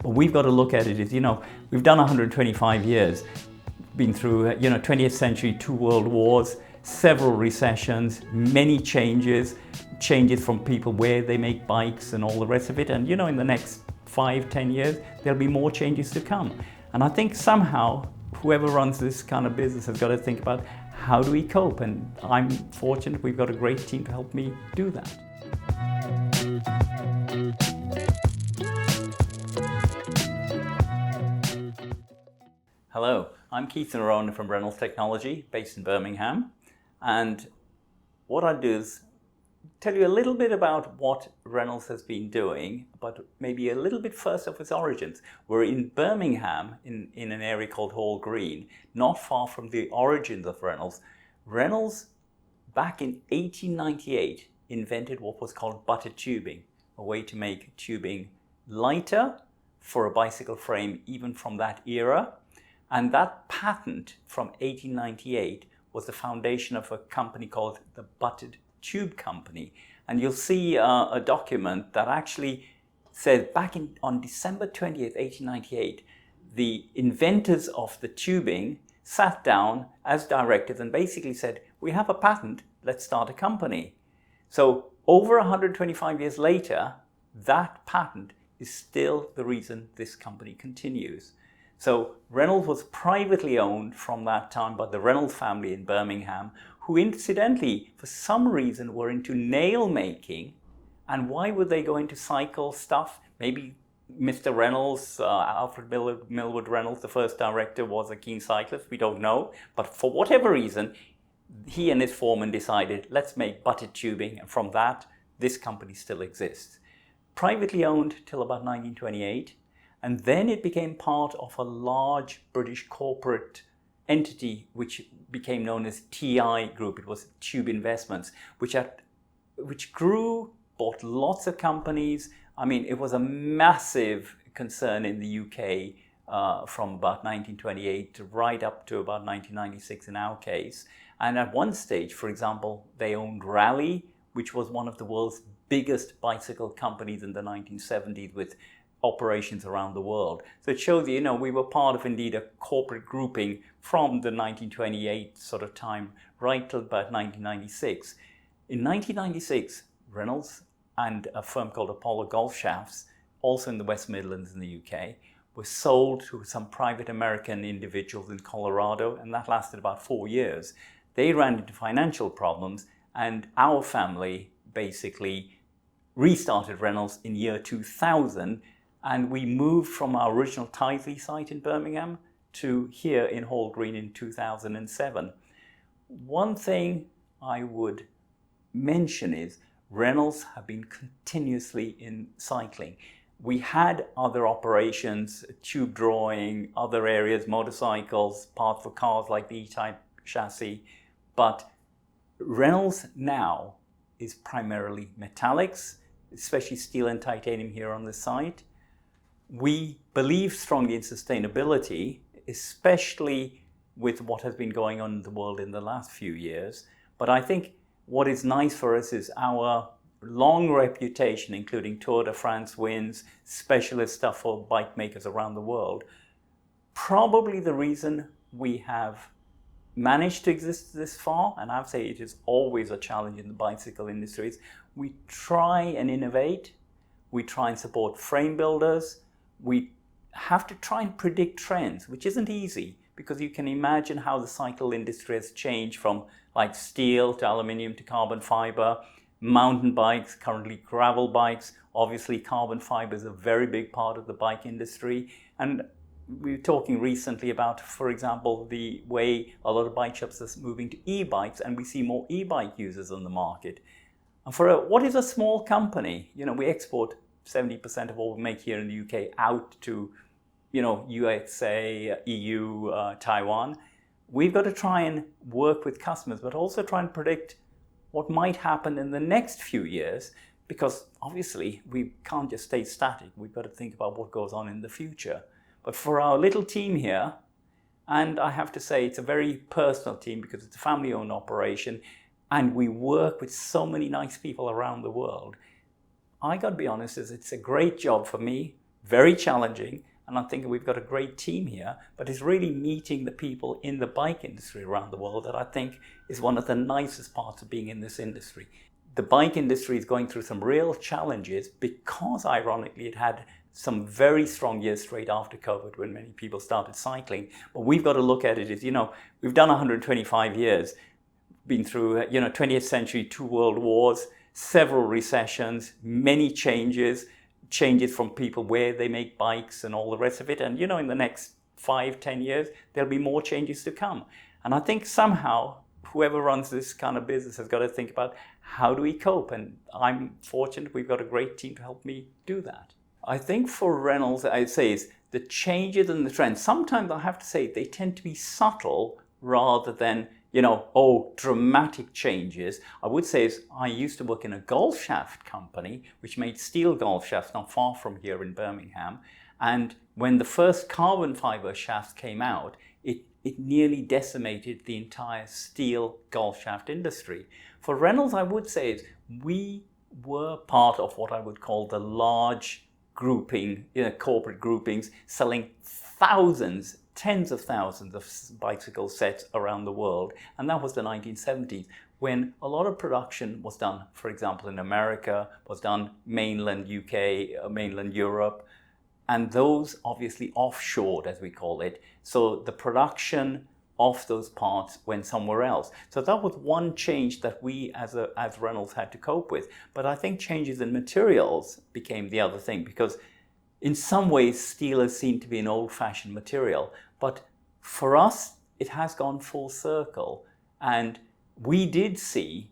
But we've got to look at it as, we've done 125 years, been through, 20th century, 2 world wars, several recessions, many changes from people where they make bikes and all the rest of it. And, in the next 5-10 years, there'll be more changes to come. And I think somehow, whoever runs this kind of business has got to think about how do we cope? And I'm fortunate we've got a great team to help me do that. Hello, I'm Keith Noronha from Reynolds Technology, based in Birmingham. And what I do is tell you a little bit about what Reynolds has been doing, but maybe a little bit first of its origins. We're in Birmingham, in an area called Hall Green, not far from the origins of Reynolds. Reynolds, back in 1898, invented what was called butter tubing, a way to make tubing lighter for a bicycle frame, even from that era. And that patent from 1898 was the foundation of a company called the Buttered Tube Company. And you'll see a document that actually says on December 20th, 1898, the inventors of the tubing sat down as directors and basically said, we have a patent, let's start a company. So over 125 years later, that patent is still the reason this company continues. So Reynolds was privately owned from that time by the Reynolds family in Birmingham, who incidentally, for some reason, were into nail making. And why would they go into cycle stuff? Maybe Mr. Reynolds, Alfred Millward Reynolds, the first director, was a keen cyclist. We don't know. But for whatever reason, he and his foreman decided, let's make buttered tubing. And from that, this company still exists. Privately owned till about 1928. And then it became part of a large British corporate entity, which became known as TI Group. It was Tube Investments, which grew, bought lots of companies. I mean, it was a massive concern in the UK from about 1928 to right up to about 1996 in our case. And at one stage, for example, they owned Raleigh, which was one of the world's biggest bicycle companies in the 1970s with operations around the world. So it shows you, we were part of indeed a corporate grouping from the 1928 sort of time right till about 1996. In 1996, Reynolds and a firm called Apollo Golf Shafts, also in the West Midlands in the UK, were sold to some private American individuals in Colorado, and that lasted about 4 years. They ran into financial problems, and our family basically restarted Reynolds in year 2000. And we moved from our original Tythley site in Birmingham to here in Hall Green in 2007. One thing I would mention is Reynolds have been continuously in cycling. We had other operations, tube drawing, other areas, motorcycles, parts for cars like the E-Type chassis, but Reynolds now is primarily metallics, especially steel and titanium here on the site. We believe strongly in sustainability, especially with what has been going on in the world in the last few years. But I think what is nice for us is our long reputation, including Tour de France wins, specialist stuff for bike makers around the world. Probably the reason we have managed to exist this far, and I would say it is always a challenge in the bicycle industry, is we try and innovate, we try and support frame builders, we have to try and predict trends, which isn't easy because you can imagine how the cycle industry has changed from like steel to aluminium to carbon fiber, mountain bikes, currently gravel bikes. Obviously, carbon fiber is a very big part of the bike industry. And we were talking recently about, for example, the way a lot of bike shops are moving to e-bikes, and we see more e-bike users on the market. And for what is a small company, we export 70% of what we make here in the UK out to, USA, EU, Taiwan. We've got to try and work with customers, but also try and predict what might happen in the next few years, because obviously we can't just stay static. We've got to think about what goes on in the future. But for our little team here, and I have to say it's a very personal team because it's a family-owned operation, and we work with so many nice people around the world. I got to be honest, it's a great job for me, very challenging. And I think we've got a great team here, but it's really meeting the people in the bike industry around the world that I think is one of the nicest parts of being in this industry. The bike industry is going through some real challenges because, ironically, it had some very strong years straight after COVID when many people started cycling. But we've got to look at it as, we've done 125 years, been through, 20th century, 2 world wars, several recessions, many changes from people where they make bikes and all the rest of it. And, in the next 5-10 years, there'll be more changes to come. And I think somehow whoever runs this kind of business has got to think about how do we cope? And I'm fortunate we've got a great team to help me do that. I think for Reynolds, I'd say is the changes and the trends. Sometimes I have to say they tend to be subtle rather than, dramatic changes. I would say is I used to work in a golf shaft company which made steel golf shafts not far from here in Birmingham. And when the first carbon fiber shafts came out, it nearly decimated the entire steel golf shaft industry. For Reynolds, I would say is we were part of what I would call the large grouping, corporate groupings, selling thousands, tens of thousands of bicycle sets around the world. And that was the 1970s, when a lot of production was done, for example, in America, was done mainland UK, mainland Europe, and those obviously offshored, as we call it. So the production of those parts went somewhere else. So that was one change that we as Reynolds had to cope with. But I think changes in materials became the other thing, because in some ways steel is seen to be an old-fashioned material. But for us, it has gone full circle. And we did see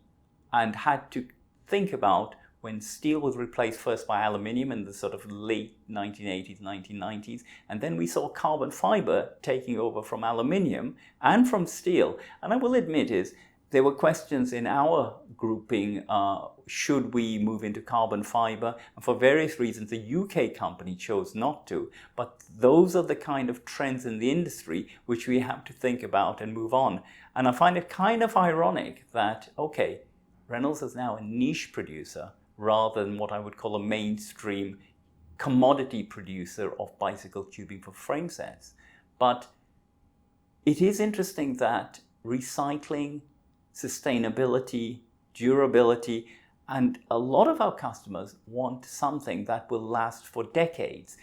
and had to think about when steel was replaced first by aluminium in the sort of late 1980s, 1990s, and then we saw carbon fiber taking over from aluminium and from steel. And I will admit there were questions in our grouping, should we move into carbon fiber? And for various reasons, the UK company chose not to. But those are the kind of trends in the industry which we have to think about and move on. And I find it kind of ironic that, okay, Reynolds is now a niche producer rather than what I would call a mainstream commodity producer of bicycle tubing for frame sets. But it is interesting that recycling, sustainability, durability, and a lot of our customers want something that will last for decades.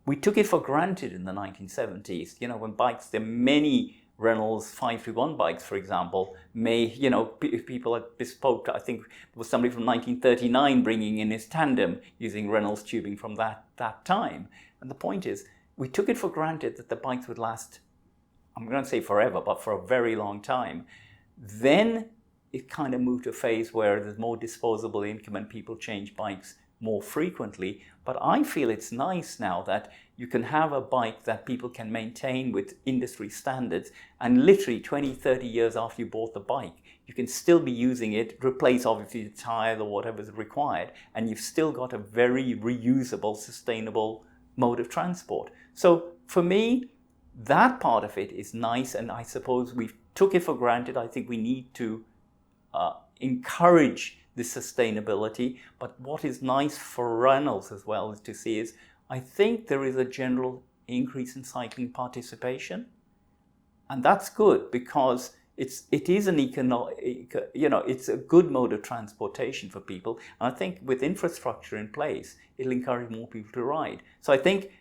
We took it for granted in the 1970s. When bikes, there are many Reynolds 531 bikes, for example, people had bespoke, I think it was somebody from 1939 bringing in his tandem using Reynolds tubing from that time. And the point is, we took it for granted that the bikes would last, I'm going to say forever, but for a very long time. Then it kind of moved to a phase where there's more disposable income and people change bikes more frequently. But I feel it's nice now that you can have a bike that people can maintain with industry standards, and literally 20, 30 years after you bought the bike, you can still be using it, replace obviously the tire or whatever is required, and you've still got a very reusable, sustainable mode of transport. So for me, that part of it is nice, and I suppose we took it for granted. I think we need to encourage the sustainability. But what is nice for Reynolds as well is to see is I think there is a general increase in cycling participation, and that's good because it is an it's a good mode of transportation for people, and I think with infrastructure in place, it'll encourage more people to ride. So I think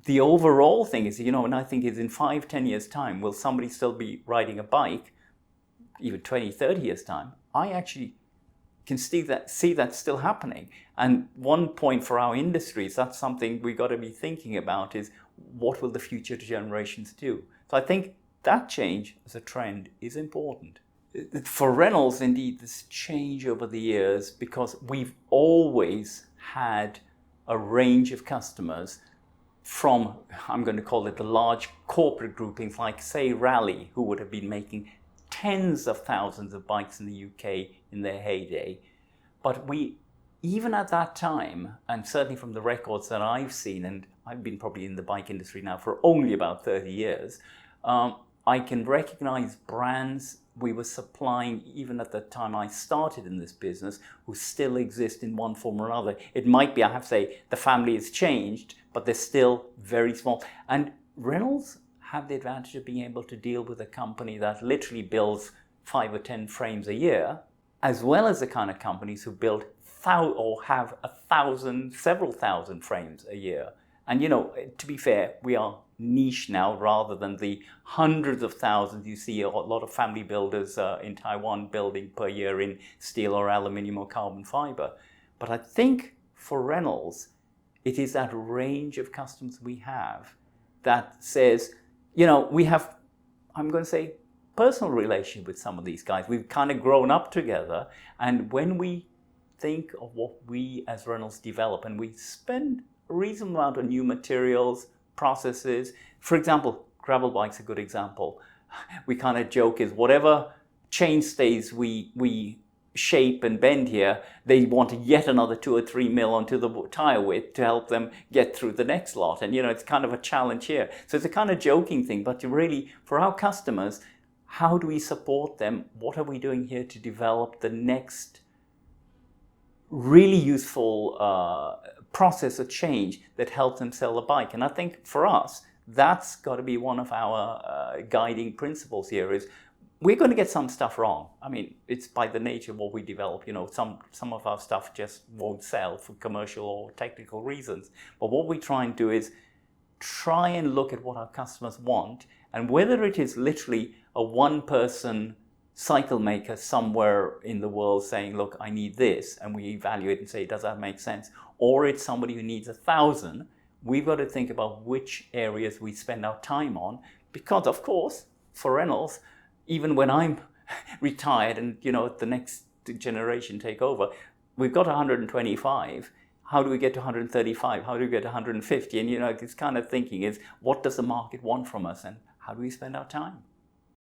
the overall thing is, and I think is in 5-10 years' time, will somebody still be riding a bike? Even 20-30 years' time, I actually can see that still happening. And one point for our industries, that's something we've got to be thinking about, is what will the future generations do? So I think that change as a trend is important. For Reynolds, indeed, this change over the years, because we've always had a range of customers from, I'm going to call it the large corporate groupings like, say, Raleigh, who would have been making tens of thousands of bikes in the UK in their heyday. But we, even at that time, and certainly from the records that I've seen, and I've been probably in the bike industry now for only about 30 years, I can recognize brands we were supplying even at the time I started in this business who still exist in one form or another. It might be, I have to say, the family has changed, but they're still very small. And Reynolds have the advantage of being able to deal with a company that literally builds 5 or 10 frames a year, as well as the kind of companies who build or have 1,000, several thousand frames a year. And to be fair, we are niche now rather than the hundreds of thousands you see a lot of family builders in Taiwan building per year in steel or aluminium or carbon fiber. But I think for Reynolds, it is that range of customers we have that says, we have, I'm going to say, personal relationship with some of these guys. We've kind of grown up together, and when we think of what we as Reynolds develop, and we spend a reasonable amount on new materials, processes. For example, gravel bike's a good example. We kind of joke is whatever chainstays we shape and bend here, they want yet another 2 or 3 mil onto the tire width to help them get through the next lot. And it's kind of a challenge here. So it's a kind of joking thing, but really for our customers, how do we support them? What are we doing here to develop the next really useful process of change that helps them sell a bike? And I think for us, that's got to be one of our guiding principles here is we're going to get some stuff wrong. I mean, it's by the nature of what we develop. Some of our stuff just won't sell for commercial or technical reasons. But what we try and do is try and look at what our customers want, and whether it is literally a one-person cycle maker somewhere in the world saying, look, I need this, and we evaluate and say, does that make sense? Or it's somebody who needs 1,000, we've got to think about which areas we spend our time on, because of course, for Reynolds, even when I'm retired and the next generation take over, we've got 125. How do we get to 135? How do we get to 150? And this kind of thinking is, what does the market want from us, and how do we spend our time?